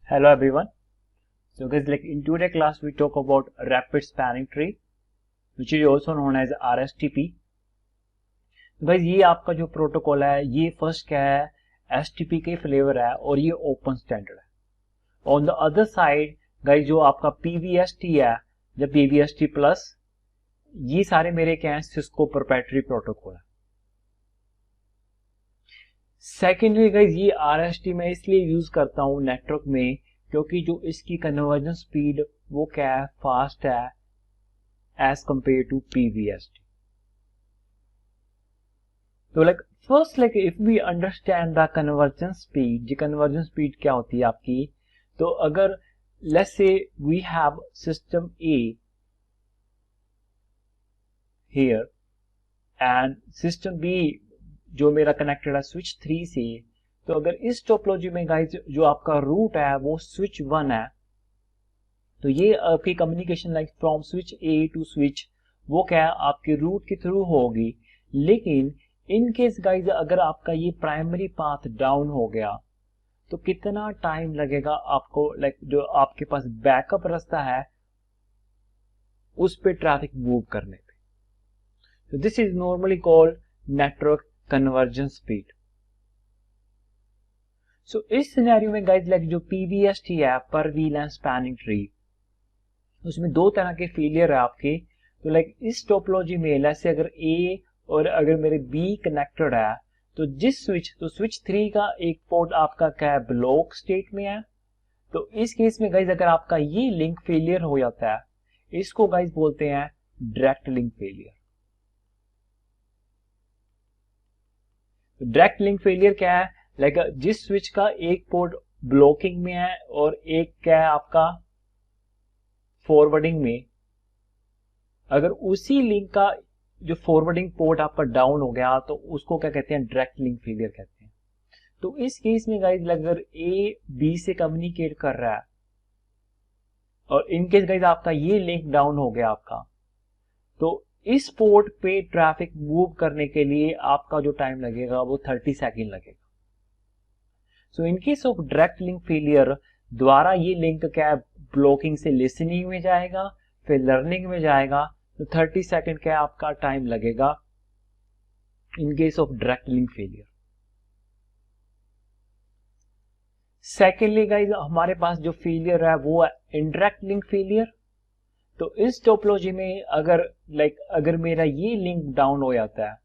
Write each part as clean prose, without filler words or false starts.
Hello everyone. So guys, like in today's class we talk about rapid spanning tree, which is also known as RSTP. Guys, ये आपका जो protocol है ये first क्या है, STP के फ्लेवर है और ये ओपन स्टैंडर्ड है. On the other side guys जो आपका पीवीएसटी है या पीवीएसटी प्लस, ये सारे मेरे क्या है, सिस्को प्रोप्राइटरी प्रोटोकॉल है. सेकेंडली गाइज ये आरएसटी मैं इसलिए यूज करता हूँ नेटवर्क में क्योंकि जो इसकी कन्वर्जन स्पीड वो क्या है, फास्ट है एज कंपेयर टू पीवीएसटी. तो like first like if we understand the conversion speed, जी कन्वर्जन स्पीड क्या होती है आपकी. तो अगर let's say we have system A here and system B जो मेरा कनेक्टेड है स्विच 3 से, तो अगर इस टोपोलॉजी में गाइस जो आपका रूट है वो स्विच 1 है, तो ये आपकी communication like from switch A to switch वो क्या है आपके रूट के थ्रू होगी. लेकिन इन केस गाइस अगर आपका ये प्राइमरी पाथ डाउन हो गया तो कितना टाइम लगेगा आपको, लाइक जो आपके पास बैकअप रास्ता है उस पे ट्रैफिक मूव करने पे. तो this is normally called network convergence speed. So इस सिनेरियो में गाइस लाइक जो पीवीएसटी है पर वीएलएन स्पैनिंग ट्री, उसमें दो तरह के फेलियर है आपके. तो लाइक इस टोपोलॉजी में जैसे अगर ए और अगर मेरे बी कनेक्टेड है तो जिस स्विच तो स्विच 3 का एक पोर्ट आपका क्या है, ब्लॉक स्टेट में है. तो इस केस में गाइस अगर आपका ये लिंक फेलियर हो जाता है, इसको गाइस बोलते हैं direct link failure. Direct link failure क्या है, लाइक जिस स्विच का एक पोर्ट ब्लॉकिंग में है और एक क्या है आपका फॉरवर्डिंग में, अगर उसी लिंक का जो फॉरवर्डिंग पोर्ट आपका डाउन हो गया तो उसको क्या कहते हैं, डायरेक्ट लिंक फेलियर कहते हैं. तो इस केस में गाइस अगर ए बी से कम्युनिकेट कर रहा है और इन केस गाइस आपका ये लिंक डाउन हो गया आपका, तो इस पोर्ट पे ट्रैफिक मूव करने के लिए आपका जो टाइम लगेगा वो 30 सेकेंड लगेगा. So in case of direct link failure द्वारा ये लिंक क्या ब्लॉकिंग से लिसनिंग में जाएगा फिर लर्निंग में जाएगा, तो 30 सेकेंड क्या आपका टाइम लगेगा इन case of direct link failure. Secondly guys हमारे पास जो फेलियर है वो है इनडायरेक्ट लिंक फेलियर. तो इस टोपोलॉजी में अगर अगर मेरा ये लिंक डाउन हो जाता है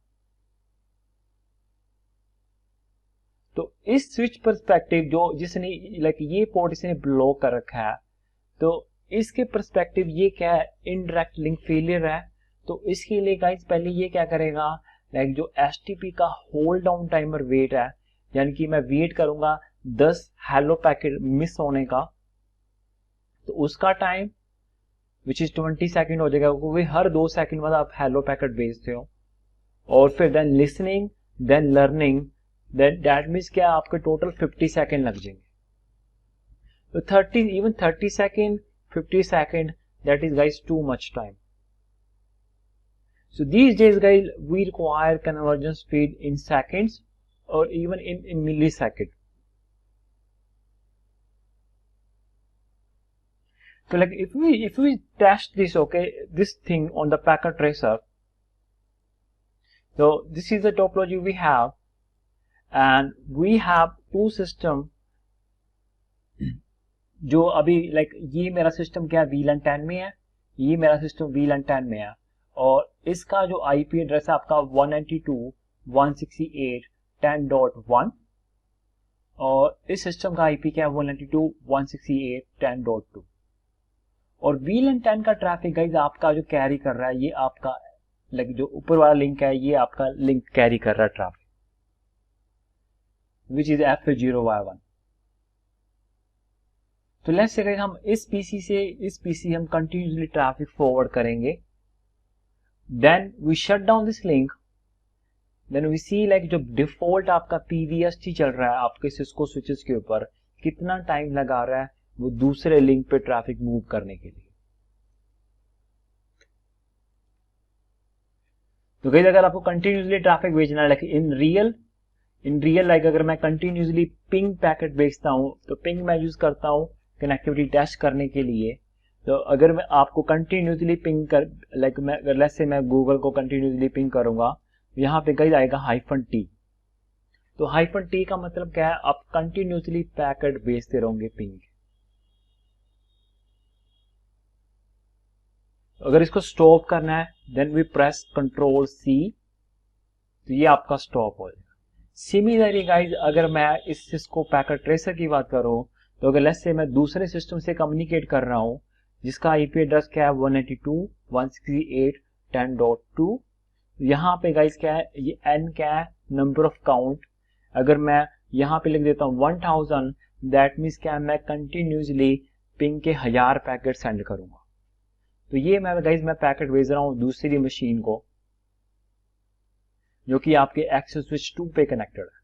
तो इस स्विच परस्पेक्टिव जो जिसने ये पोर्ट इसने ब्लॉक कर रखा है, तो इसके परस्पेक्टिव ये क्या है, इनडायरेक्ट लिंक फेलियर है. तो इसके लिए गाइस पहले ये क्या करेगा, जो एसटीपी का होल्ड डाउन टाइमर वेट है, यानी कि मैं वेट करूंगा 10 हेलो पैकेट मिस होने का, तो उसका टाइम विच इज 20 सेकेंड हो जाएगा क्योंकि हर 2 सेकेंड बाद आप हेलो पैकेट भेजते हो. और फिर then listening then learning, then that means क्या आपके टोटल 50 सेकेंड लग जाएंगे. तो 30 second 50 second that is guys too much time. So these days guys we require conversion speed in seconds or even in millisecond. So like if we test this, okay, this thing on the packet tracer, so this is the topology we have and we have two system. जो अभी ये मेरा system क्या VLAN 10 में है, ये मेरा system VLAN 10 में है और इसका जो आईपी एड्रेस है आपका 192.168.10.1 और इस सिस्टम का आईपी क्या है 192.168.10.2. और VLAN 10 का ट्रैफिक गाइस आपका जो कैरी कर रहा है ये आपका जो ऊपर वाला लिंक है ये आपका लिंक कैरी कर रहा है ट्रैफिक विच इज F0Y1. तो लेट्स से हम इस पीसी से इस पीसी हम कंटिन्यूसली ट्रैफिक फॉरवर्ड करेंगे, then we shut down this link, then we see जो डिफॉल्ट आपका पीवीएसटी चल रहा है आपके सिस्को स्विचेस के ऊपर कितना टाइम लगा रहा है वो दूसरे लिंक पे ट्रैफिक मूव करने के लिए. तो गाइस अगर आपको कंटिन्यूसली ट्रैफिक भेजना है in real, in real like अगर मैं कंटिन्यूसली पिंग पैकेट भेजता हूँ तो पिंग मैं यूज करता हूँ कनेक्टिविटी टेस्ट करने के लिए। तो अगर मैं आपको कंटिन्यूसली पिंग कर लाइक मैं अगर लेट्स से मैं गूगल को कंटिन्यूसली पिंग करूंगा, यहाँ पे गाइस आएगा -T। तो -T का मतलब क्या है, आप कंटिन्यूसली पैकेट भेजते रहोगे पिंग। अगर इसको स्टॉप करना है देन वी प्रेस Ctrl+C, तो ये आपका स्टॉप हो जाएगा। सिमिलरली गाइज अगर मैं इस इसको पैकेट ट्रेसर की बात करूं, तो अगर लेट्स से मैं दूसरे सिस्टम से कम्युनिकेट कर रहा हूं जिसका आईपी एड्रेस क्या है 192.168.10.2, यहाँ पे गाइज क्या है, ये n क्या है, नंबर ऑफ काउंट। अगर मैं यहाँ पे लिख देता हूँ 1000, दैट मीन्स क्या है, मैं कंटिन्यूसली पिंग के 1000 पैकेट सेंड करूंगा। तो ये मैं गाइज मैं पैकेट भेज रहा हूँ दूसरी मशीन को जो कि आपके एक्सेस स्विच 2 पे कनेक्टेड है।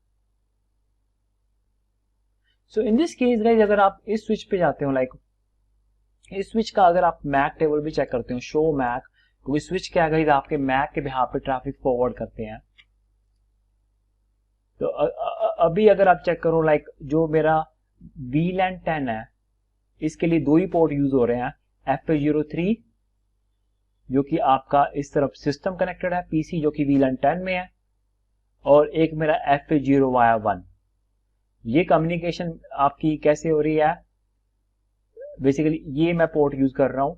सो इन दिस केस गाइज अगर आप इस स्विच पे जाते हो, लाइक इस स्विच का अगर आप मैक टेबल भी चेक करते हो, शो मैक, तो इस स्विच क्या गाइज आपके मैक के बिहाफ पे ट्रैफिक फॉरवर्ड करते हैं। तो अभी अगर आप चेक करो, लाइक जो मेरा VLAN 10 है, इसके लिए दो ही पोर्ट यूज हो रहे हैं, FA03 जो कि आपका इस तरफ सिस्टम कनेक्टेड है पीसी जो कि VLAN 10 में है, और एक मेरा FA0 ये कम्युनिकेशन आपकी कैसे हो रही है, बेसिकली ये मैं पोर्ट यूज कर रहा हूं,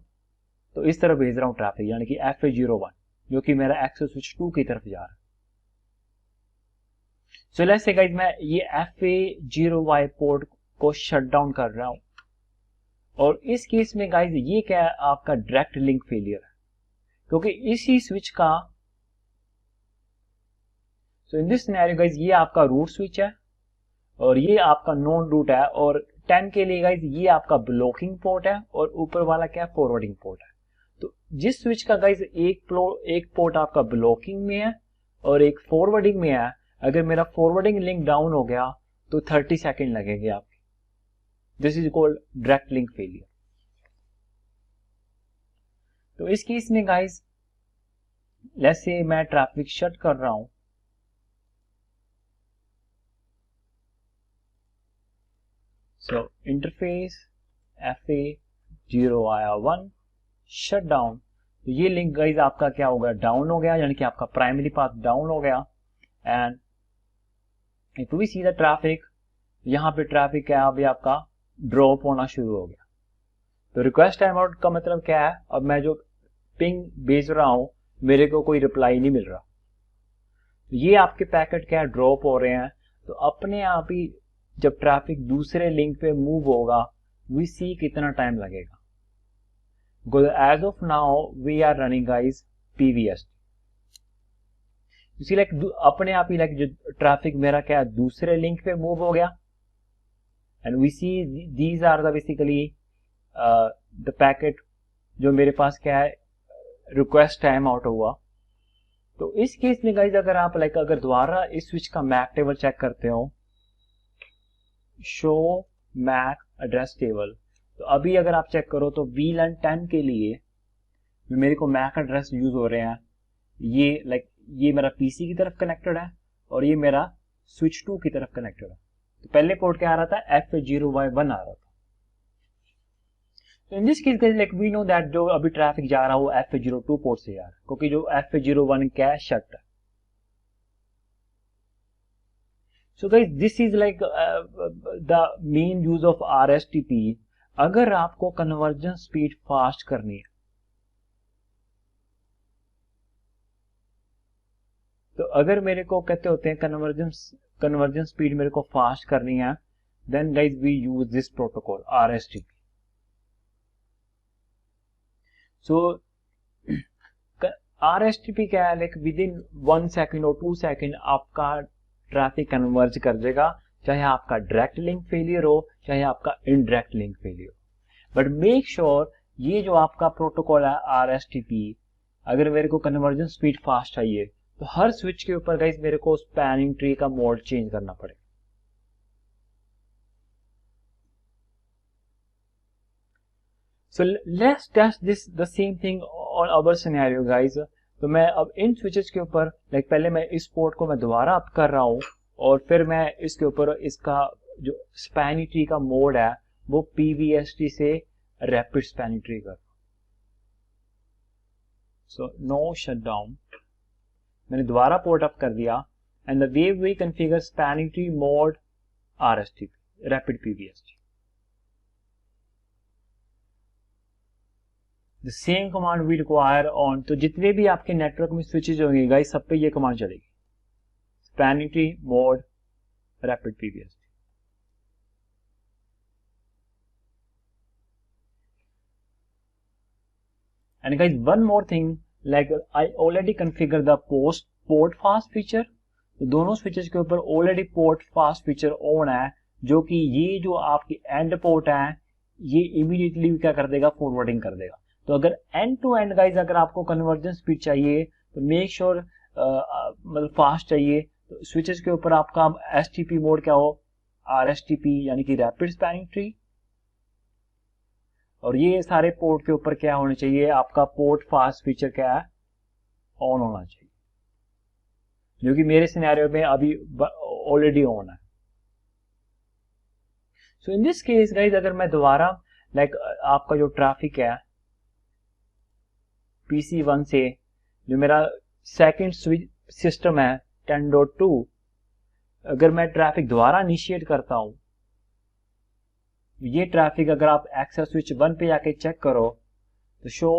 तो इस तरफ भेज रहा हूं ट्रैफिक, यानी कि FA01 जो कि मेरा एक्सेस स्विच 2 की तरफ जा रहा है। सो लेट्स से गाइस मैं ये FA0 पोर्ट को शट डाउन कर रहा हूं, और इस केस में गाइस ये क्या है, आपका डायरेक्ट लिंक फेलियर है, क्योंकि इसी स्विच का, सो इन दिस सिनेरियो गाइस ये आपका रूट स्विच है और ये आपका नॉन रूट है, और 10 के लिए गाइस ये आपका ब्लॉकिंग पोर्ट है और ऊपर वाला क्या है, फॉरवर्डिंग पोर्ट है। तो जिस स्विच का गाइस एक पोर्ट आपका ब्लॉकिंग में है और एक फॉरवर्डिंग में है, अगर मेरा फॉरवर्डिंग लिंक डाउन हो गया तो 30 सेकेंड लगेंगे आपके। This is called direct link failure. तो इस केस में गाइस लेट्स से मैं ट्रैफिक शट कर रहा हूं, सो इंटरफेस FA0 शट डाउन, तो ये लिंक गाइस आपका क्या होगा, डाउन हो गया, यानी कि आपका प्राइमरी पाथ डाउन हो गया। And if we see the traffic, यहाँ पे ट्रैफिक क्या है, अभी आपका ड्रॉप होना शुरू हो गया। तो रिक्वेस्ट टाइम आउट का मतलब क्या है, अब मैं जो पिंग भेज रहा हूं मेरे को कोई रिप्लाई नहीं मिल रहा, तो ये आपके पैकेट क्या है, ड्रॉप हो रहे हैं। तो अपने आप ही जब ट्रैफिक दूसरे लिंक पे मूव होगा, वी सी कितना टाइम लगेगा, because as of now we are running guys PVST। इसी लाइक अपने आप ही लाइक जो ट्रैफिक मेरा क्या है, दूसरे लिंक पे मूव हो गया, and we see these are the basically the packet जो मेरे पास क्या है, रिक्वेस्ट टाइम आउट हुआ। तो इस केस में गाइज अगर आप लाइक अगर दोबारा इस स्विच का मैक टेबल चेक करते हो, शो मैक एड्रेस टेबल, तो अभी अगर आप चेक करो तो VLAN 10 के लिए मेरे को मैक एड्रेस यूज हो रहे हैं, ये लाइक ये मेरा पीसी की तरफ कनेक्टेड है और ये मेरा स्विच 2 की तरफ कनेक्टेड है। तो पहले पोर्ट क्या आ रहा था, FA0 आ रहा था। तो in this case guys like we know that जो अभी ट्रैफिक जा रहा है वो FA02 पोर्ट से जा रहा है, क्योंकि जो FA01 क्या है, शट है। So guys this is like the main use of RSTP अगर आपको कन्वर्जन स्पीड फास्ट करनी है। तो अगर मेरे को कहते होते हैं कन्वर्जन स्पीड मेरे को फास्ट करनी है, then guys we use this protocol RSTP। So RSTP क्या है, लाइक विद इन 1 सेकेंड और 2 सेकेंड आपका ट्रैफिक कन्वर्ज कर देगा, चाहे आपका डायरेक्ट लिंक फेलियर हो चाहे आपका इनडायरेक्ट लिंक फेलियर हो। बट मेक श्योर ये जो आपका प्रोटोकॉल है RSTP, अगर मेरे को कन्वर्जन स्पीड फास्ट चाहिए तो हर स्विच के ऊपर गाइस मेरे को स्पैनिंग ट्री का मोड चेंज करना पड़ेगा। So let's test this the same thing on our scenario guys। तो मैं अब इन स्विचेस के ऊपर लाइक पहले मैं इस पोर्ट को मैं दोबारा अप कर रहा हूं और फिर मैं इसके ऊपर इसका जो स्पैनिंग ट्री का मोड है वो PVST से रैपिड स्पैनिंग ट्री कर। सो नो शटडाउन, मैंने दोबारा पोर्ट अप कर दिया and the way we configure spanning tree mode RSTP rapid PVST। The same command we require on, तो जितने भी आपके नेटवर्क में स्विचेज होंगे गाइस सब पे ये कमांड चलेगी, spanning tree mode rapid PVST। And guys, one more thing, like I already configure the port fast feature, तो दोनों स्विचेस के ऊपर already port fast feature on है, जो कि ये जो आपकी एंड पोर्ट है ये इमीडिएटली क्या कर देगा, फॉरवर्डिंग कर देगा। तो अगर एंड टू एंड गाइज अगर आपको कन्वर्जन स्पीड चाहिए तो मेक श्योर मतलब फास्ट चाहिए, तो स्विचेस के ऊपर आपका STP मोड क्या हो, RSTP यानी कि रैपिड स्पैनिंग ट्री, और ये सारे पोर्ट के ऊपर क्या होना चाहिए, आपका पोर्ट फास्ट फीचर क्या है, ऑन होना चाहिए, जो कि मेरे सिनेरियो में अभी ऑलरेडी ऑन है। सो इन दिस केस गाइज अगर मैं दोबारा लाइक आपका जो ट्रैफिक है PC1 से जो मेरा सेकंड स्विच सिस्टम है 10.2, अगर मैं ट्रैफिक दोबारा इनिशिएट करता हूं, ये ट्रैफिक अगर आप एक्सेस स्विच 1 पे जाके चेक करो तो शो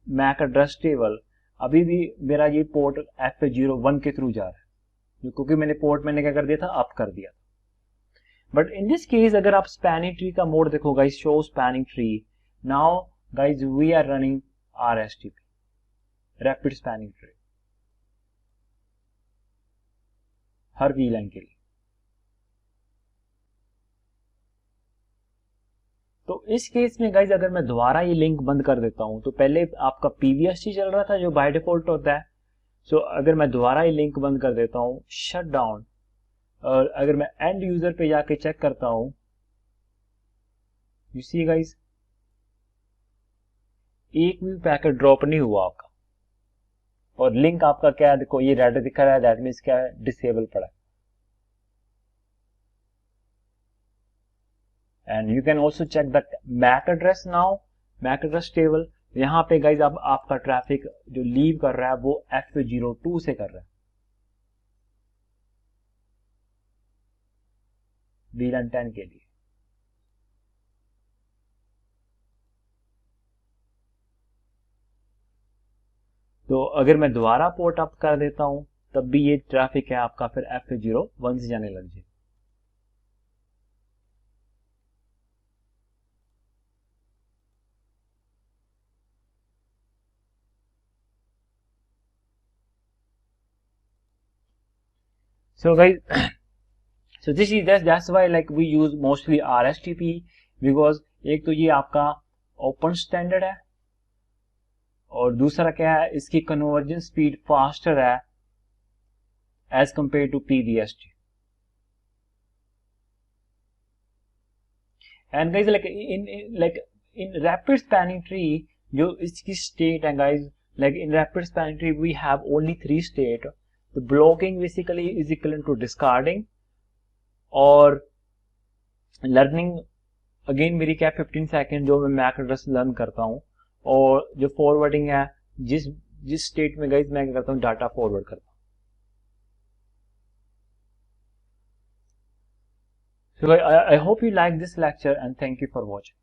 मैक एड्रेस टेबल, अभी भी मेरा ये पोर्ट F01 के थ्रू जा रहा है, क्योंकि मैंने क्या कर दिया था, अप कर दिया था। बट इन दिस केस अगर आप स्पैनिंग ट्री का मोड देखो guys, show spanning tree, now guys we are running RSTP rapid spanning tree हर VLAN के लिए। तो इस केस में गाइज अगर मैं दोबारा ये लिंक बंद कर देता हूं, तो पहले आपका PVST चल रहा था जो बाय डिफॉल्ट होता है। सो अगर मैं दोबारा ये लिंक बंद कर देता हूं, शट डाउन, और अगर मैं एंड यूजर पे जाके चेक करता हूं, यू सी गाइज एक भी पैकेट ड्रॉप नहीं हुआ आपका, और लिंक आपका क्या है, देखो ये रेड दिखा रहा है, दैट मींस क्या है, डिसेबल पड़ा है। And you can also check the MAC address now, MAC address table, यहाँ पे गाइज अब आपका ट्रैफिक जो लीव कर रहा है वो F02 से कर रहा है VLAN 10 के लिए। तो अगर मैं दोबारा पोर्ट अप कर देता हूं तब भी ये ट्रैफिक है आपका फिर F01 से जाने लग जाए। So guys, so this is that's why like we use mostly RSTP, because एक तो ये आपका ओपन स्टैंडर्ड है, और दूसरा क्या है, इसकी कन्वर्जन स्पीड फास्टर है as compare to PVST। And guys like in rapid spanning tree जो इसकी स्टेट है guys, like in rapid spanning tree we have only 3 state. The blocking basically is equivalent to discarding, और learning again मेरी क्या 15 second जो मैं Mac address learn करता हूँ, और जो फॉरवर्डिंग है जिस स्टेट में गाइज मैं क्या करता हूँ, डाटा फॉरवर्ड करता हूँ। So I hope you like this lecture and thank you for watching.